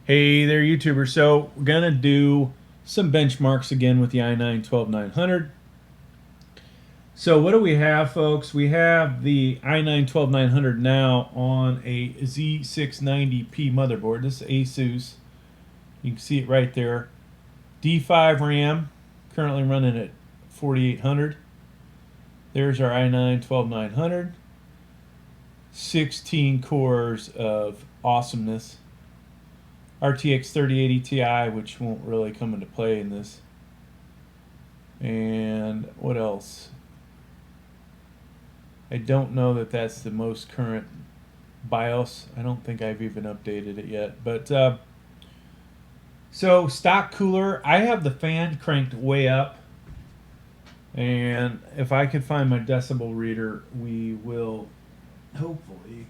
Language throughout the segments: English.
Hey there, YouTubers. So we're gonna do some benchmarks again with the i9-12900. So what do we have, folks? We have the i9-12900 now on a Z690P motherboard. This is Asus. You can see it right there. D5 RAM, currently running at 4800. There's our i9-12900. 16 cores of awesomeness. RTX 3080 Ti, which won't really come into play in this. And what else? I don't know that that's the most current BIOS. I don't think I've even updated it yet. But so stock cooler, I have the fan cranked way up. And if I can find my decibel reader, we will hopefully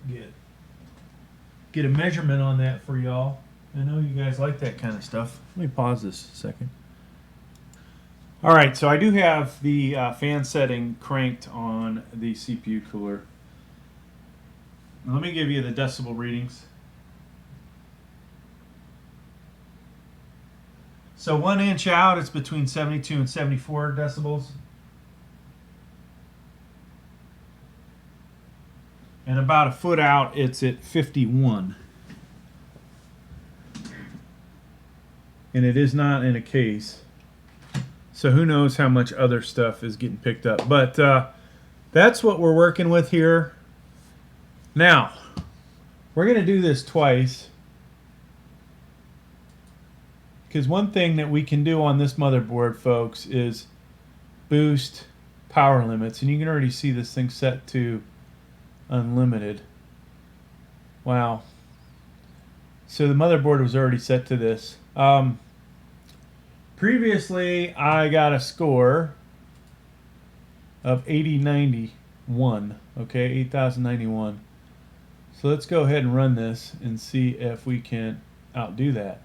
get a measurement on that for y'all. I know you guys like that kind of stuff. Let me pause this a second. All right, so I do have the fan setting cranked on the CPU cooler. Let me give you the decibel readings. So 1 inch out, it's between 72 and 74 decibels. And about a foot out, it's at 51. And it is not in a case, so who knows how much other stuff is getting picked up. But that's what we're working with here. Now, we're going to do this twice, because one thing that we can do on this motherboard, folks, is boost power limits. And you can already see this thing set to unlimited. Wow. So the motherboard was already set to this. Previously, I got a score of 8091. Okay, 8091. So let's go ahead and run this and see if we can outdo that.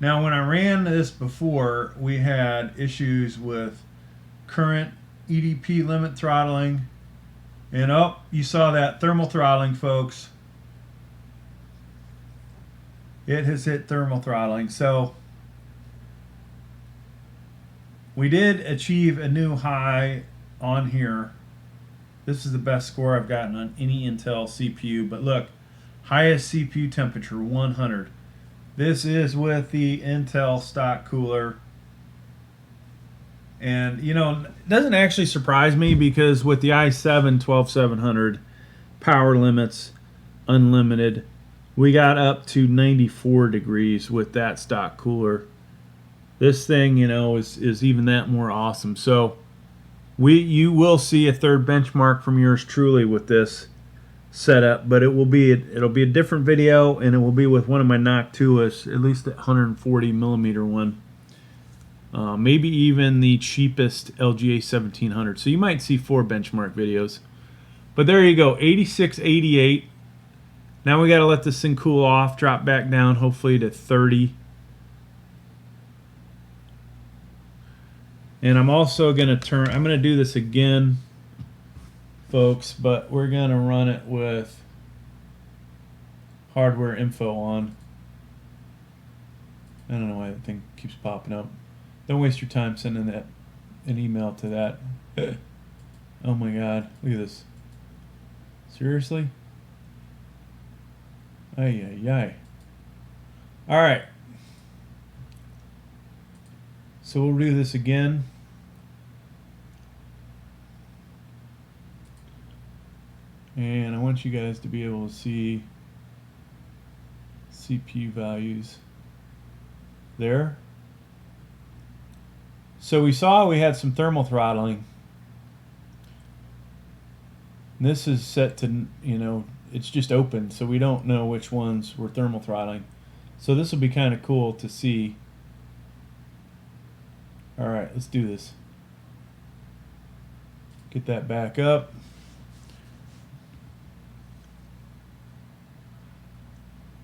Now, when I ran this before, we had issues with current EDP limit throttling. And you saw that thermal throttling, folks. It has hit thermal throttling. So we did achieve a new high on here. This is the best score I've gotten on any Intel CPU. But look, highest CPU temperature, 100. This is with the Intel stock cooler. And, you know, it doesn't actually surprise me, because with the i7 12700 power limits unlimited, we got up to 94 degrees with that stock cooler. This thing, you know, is even that more awesome. So you will see a third benchmark from yours truly with this setup, but it'll be a different video, and it will be with one of my Noctuas, at least the 140 millimeter one. Maybe even the cheapest LGA 1700. So you might see 4 benchmark videos. But there you go, 8688. Now we got to let this thing cool off, drop back down hopefully to 30. And I'm also going to I'm going to do this again, folks, but we're going to run it with hardware info on. I don't know why that thing keeps popping up. Don't waste your time sending an email to that. Oh my God, look at this. Seriously? Ay, ay, ay. All right. So we'll do this again. And I want you guys to be able to see CPU values there. So we saw we had some thermal throttling. This is set to, you know, it's just open, so we don't know which ones were thermal throttling. So this will be kind of cool to see. All right, let's do this. Get that back up.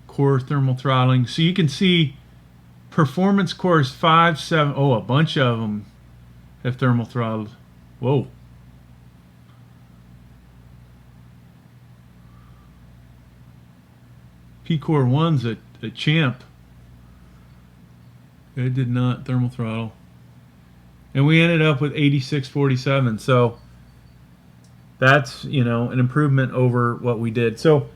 Core thermal throttling. So you can see performance cores 5, 7. Oh, a bunch of them have thermal throttled. Whoa. P-Core 1's a champ. It did not thermal throttle. And we ended up with 8647. So that's, an improvement over what we did. So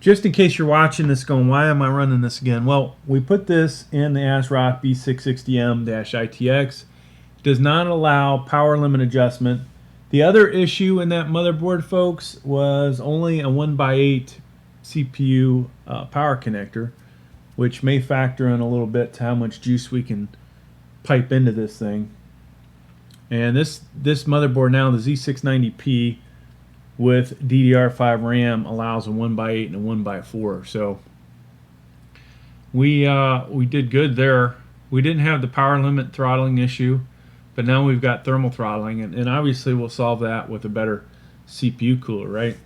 just in case you're watching this going, why am I running this again? Well, we put this in the ASRock B660M-ITX. It does not allow power limit adjustment. The other issue in that motherboard, folks, was only a 1x8 CPU power connector, which may factor in a little bit to how much juice we can pipe into this thing. And this motherboard now, the Z690P with DDR5 RAM, allows a 1x8 and a 1x4. So we did good there. We didn't have the power limit throttling issue, but now we've got thermal throttling, and obviously we'll solve that with a better CPU cooler, right?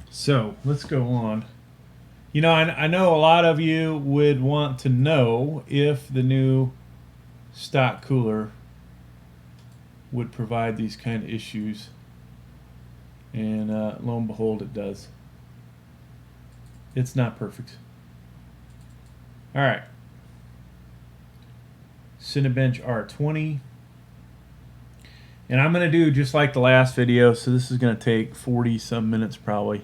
So let's go on. I know a lot of you would want to know if the new stock cooler would provide these kind of issues, and lo and behold, it does. It's not perfect. All right, Cinebench R20, and I'm going to do just like the last video, so this is going to take 40 some minutes probably.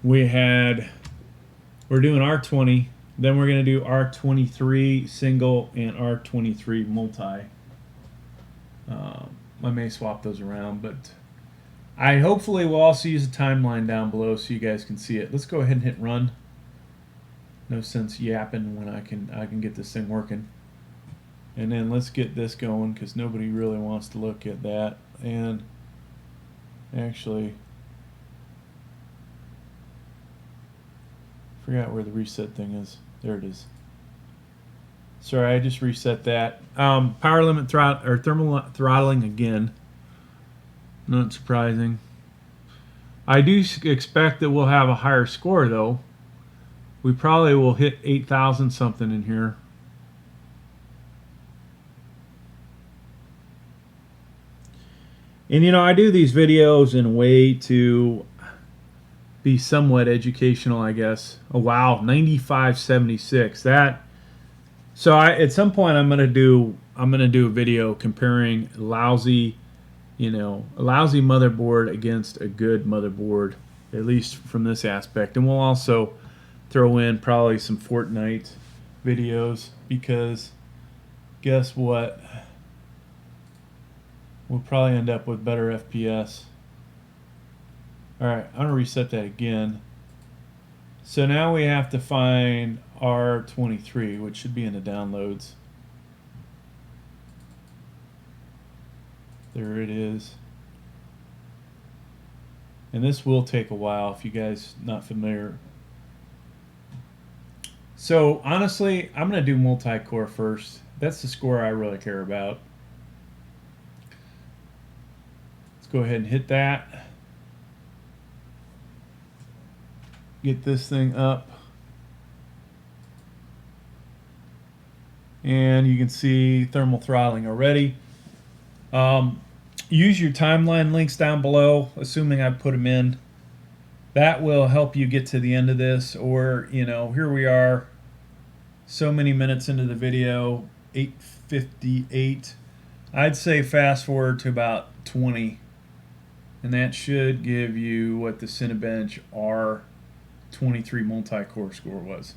We're doing R20, then we're going to do R23 single and R23 multi. I may swap those around, but I hopefully will also use a timeline down below so you guys can see it. Let's go ahead and hit run. No sense yapping when I can get this thing working. And then let's get this going, because nobody really wants to look at that. And actually, forgot where the reset thing is. There it is. Sorry, I just reset that. Power limit thermal throttling again. Not surprising. I do expect that we'll have a higher score though. We probably will hit 8,000 something in here. And I do these videos in a way to be somewhat educational, I guess. Oh wow, 9576. So at some point I'm gonna do a video comparing a lousy motherboard against a good motherboard, at least from this aspect. And we'll also throw in probably some Fortnite videos, because guess what? We'll probably end up with better FPS. Alright, I'm gonna reset that again. So now we have to find R23, which should be in the downloads. There it is. And this will take a while if you guys not familiar. So honestly, I'm going to do multi-core first. That's the score I really care about. Let's go ahead and hit that. Get this thing up. And you can see thermal throttling already. Use your timeline links down below, assuming I put them in. That will help you get to the end of this, or, here we are, so many minutes into the video, 8:58. I'd say fast forward to about 20, and that should give you what the Cinebench R23 multi-core score was.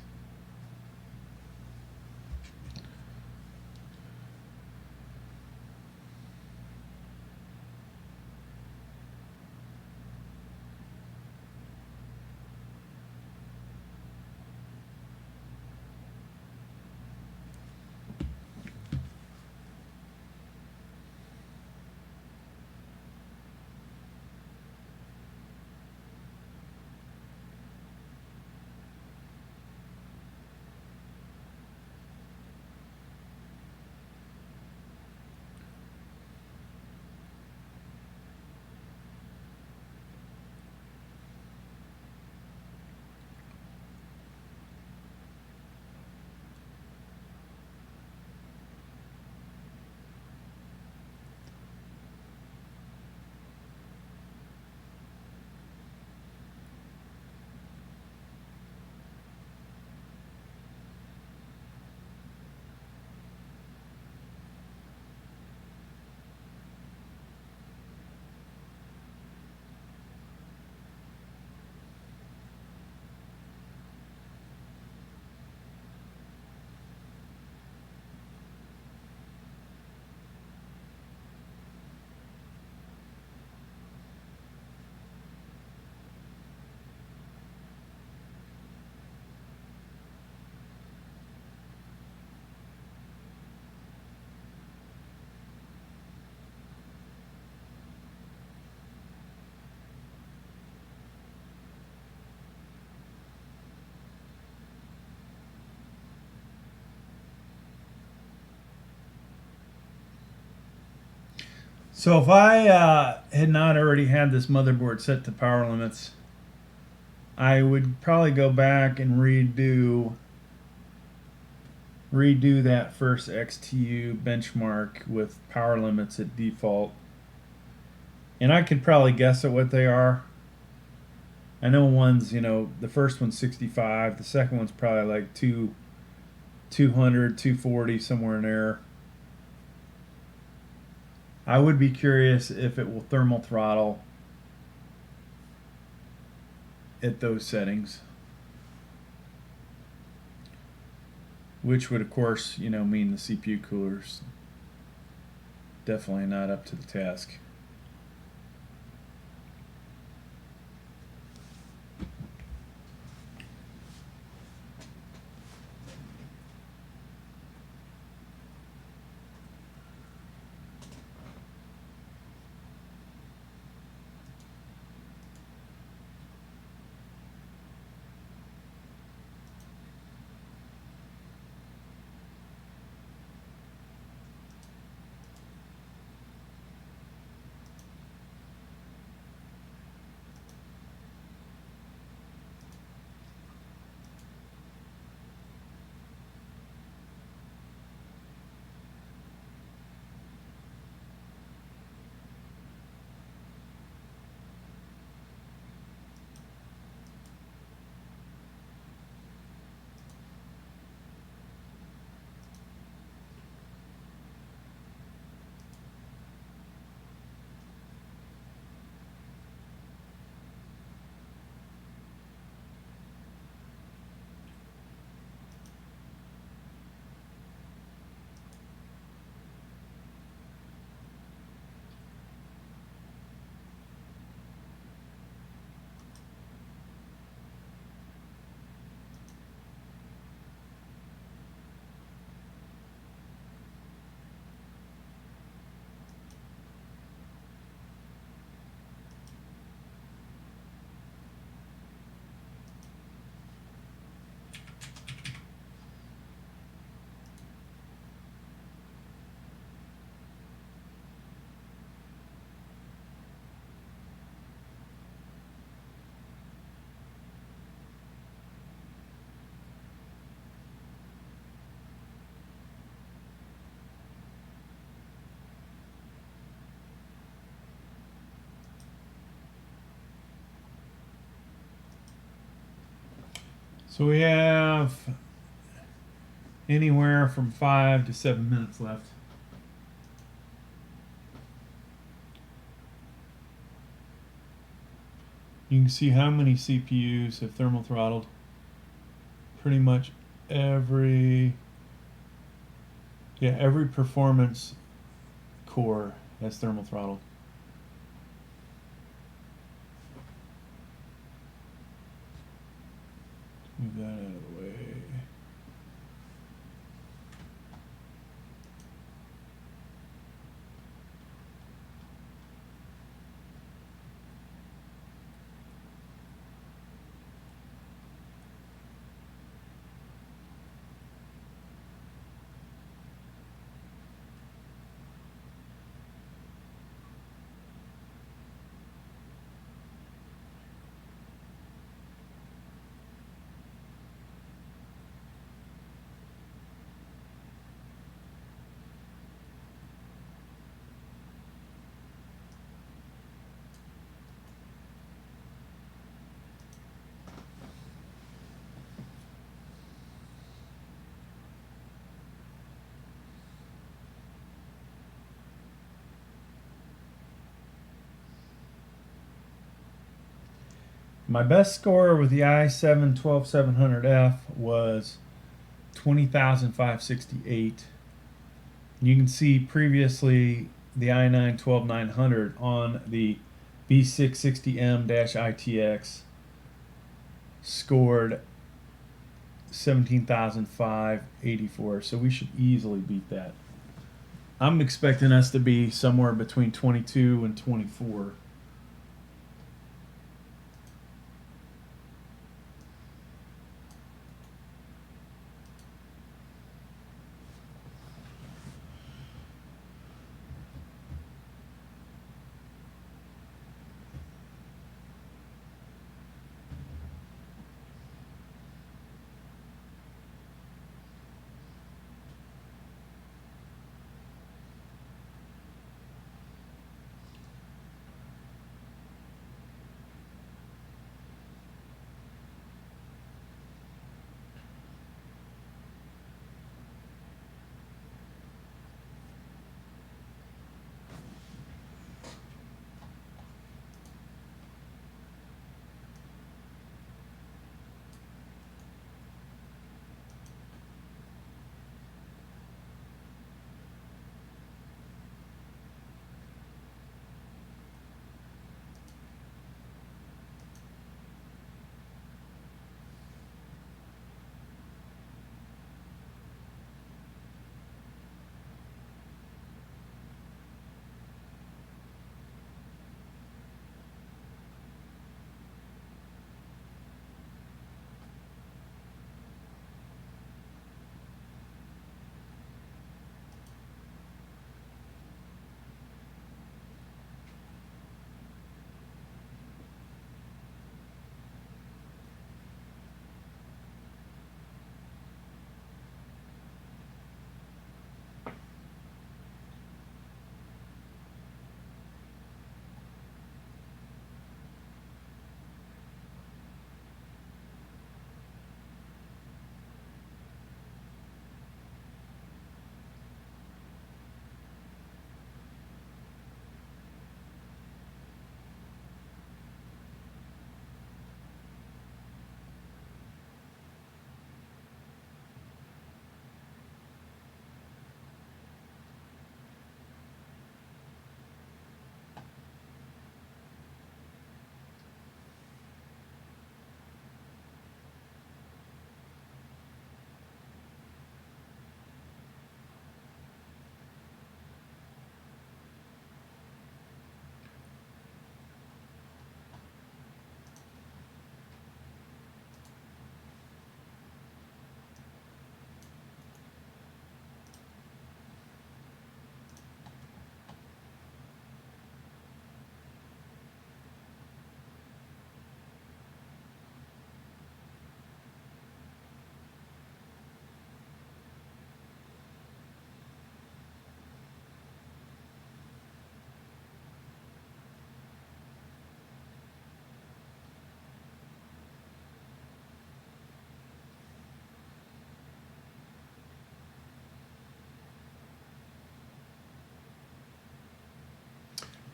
So if I had not already had this motherboard set to power limits, I would probably go back and redo that first XTU benchmark with power limits at default. And I could probably guess at what they are. I know one's, the first one's 65, the second one's probably like 200, 240, somewhere in there. I would be curious if it will thermal throttle at those settings, which would of course mean the CPU cooler's definitely not up to the task. So we have anywhere from 5 to 7 minutes left. You can see how many CPUs have thermal throttled. Pretty much every performance core has thermal throttled. Move that out of the way. My best score with the i7 12700F was 20,568. You can see previously the i9 12900 on the V660M-ITX scored 17,584, so we should easily beat that. I'm expecting us to be somewhere between 22 and 24.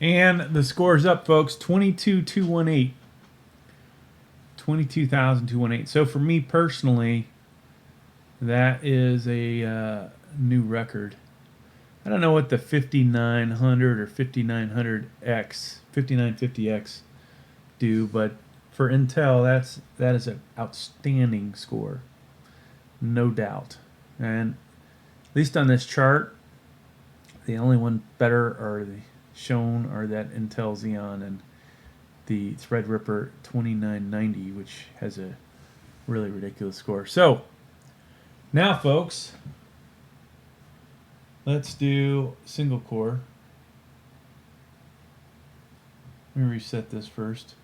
And the score's up, folks. 22,218. 22,218. So for me personally, that is a new record. I don't know what the 5900 or 5900X, 5950X do, but for Intel, that is an outstanding score, no doubt. And at least on this chart, the only one better are shown are that Intel Xeon and the Threadripper 2990, which has a really ridiculous score. So now, folks, let's do single core. Let me reset this first.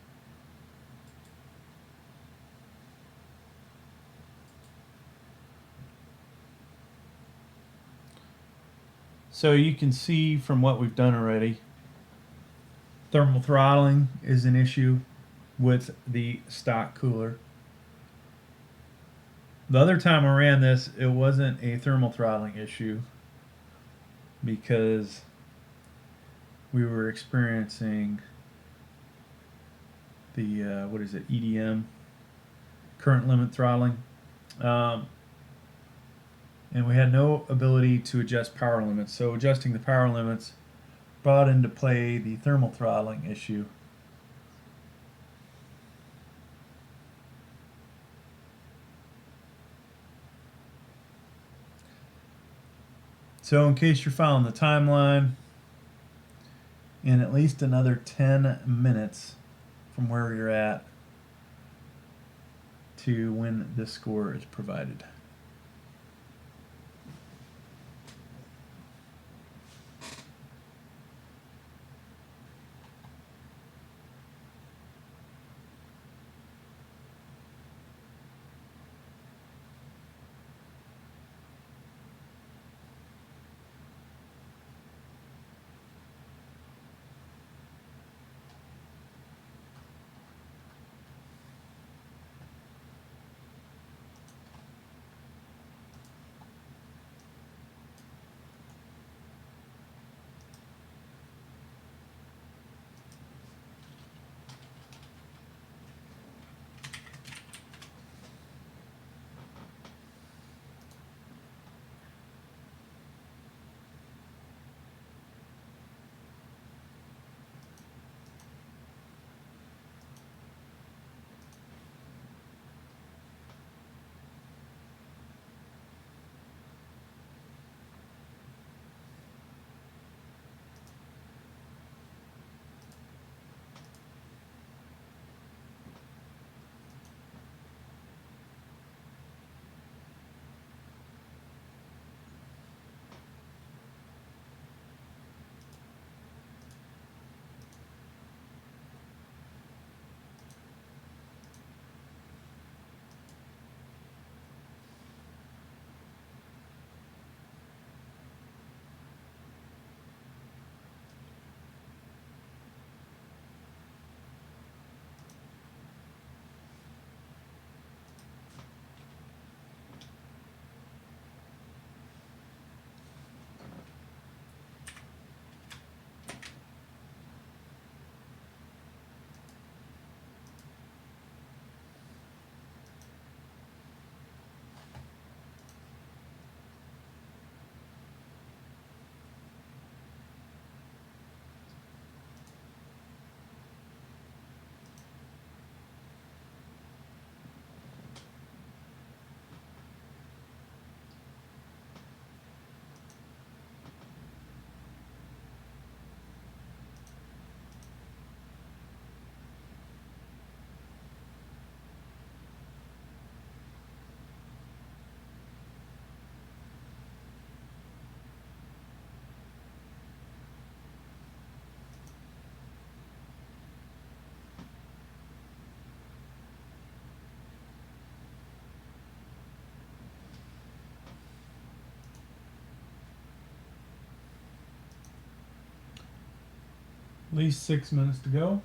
So you can see from what we've done already, thermal throttling is an issue with the stock cooler. The other time I ran this, it wasn't a thermal throttling issue because we were experiencing the, what is it, EDM, current limit throttling. And we had no ability to adjust power limits. So adjusting the power limits brought into play the thermal throttling issue. So in case you're following the timeline, in at least another 10 minutes from where you're at to when this score is provided. At least 6 minutes to go.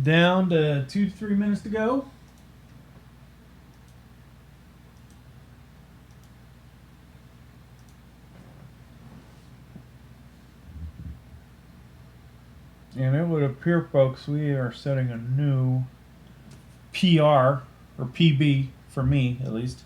Down to 2 to 3 minutes to go. And it would appear, folks, we are setting a new PR, or PB, for me at least.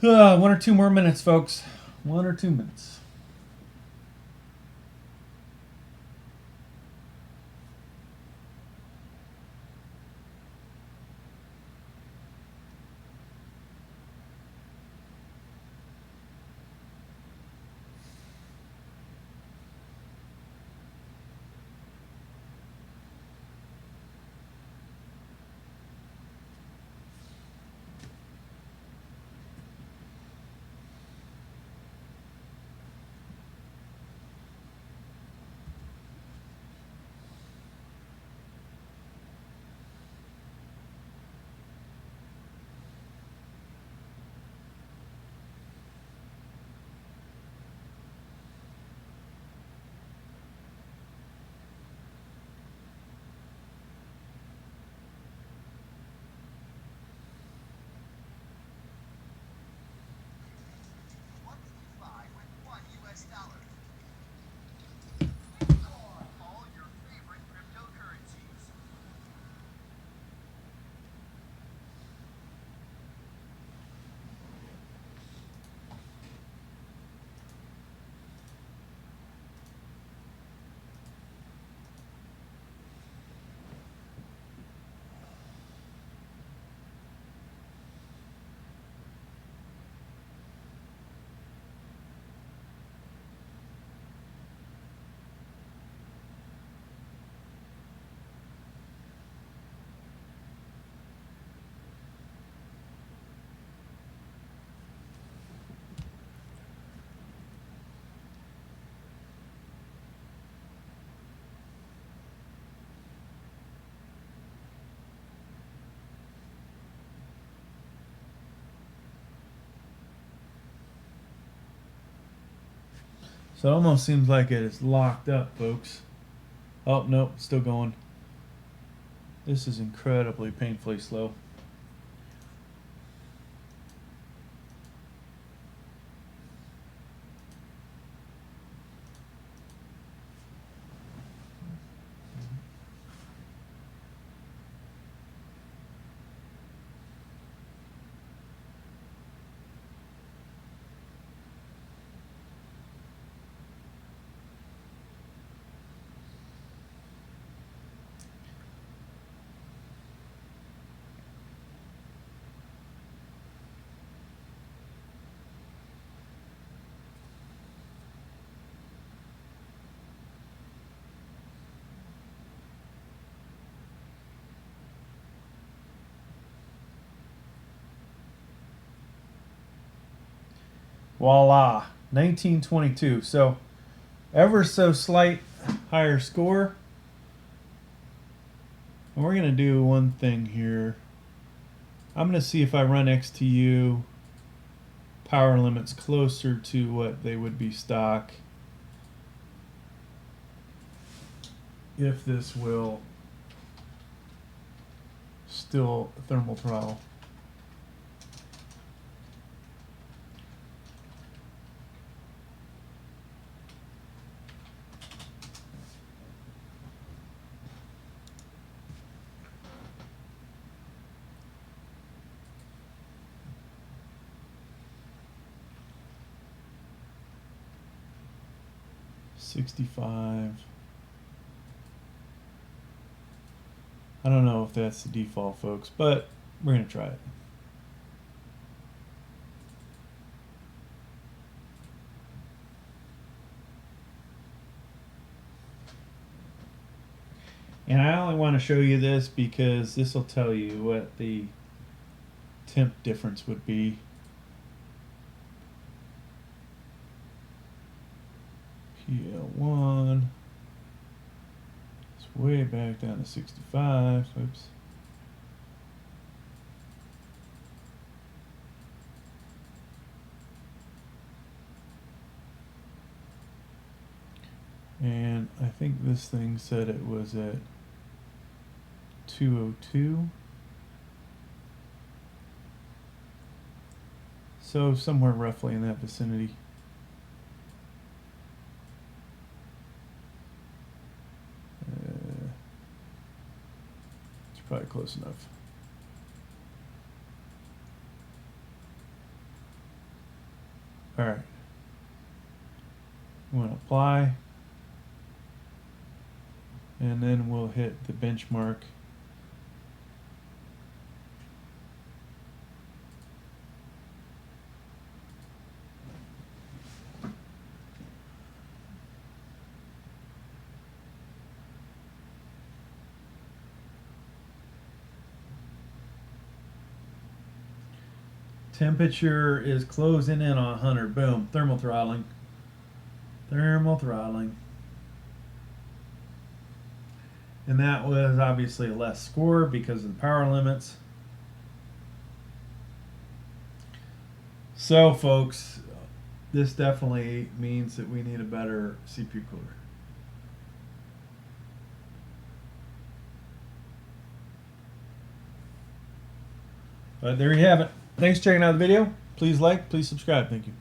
One or two more minutes, folks. 1 or 2 minutes. So it almost seems like it is locked up, folks. Oh, no, it's still going. This is incredibly painfully slow. Voila, 1922. So ever so slight higher score. And we're gonna do one thing here. I'm gonna see if I run XTU power limits closer to what they would be stock, if this will still thermal throttle. $65. I don't know if that's the default, folks, but we're going to try it. And I only want to show you this because this will tell you what the temp difference would be. PL1. It's way back down to 65. Oops. And I think this thing said it was at 202. So somewhere roughly in that vicinity. It's probably close enough. All right. We want to apply. And then we'll hit the benchmark. Temperature is closing in on 100. Boom. Thermal throttling. Thermal throttling. And that was obviously a less score because of the power limits. So, folks, this definitely means that we need a better CPU cooler. But there you have it. Thanks for checking out the video. Please like, please subscribe. Thank you.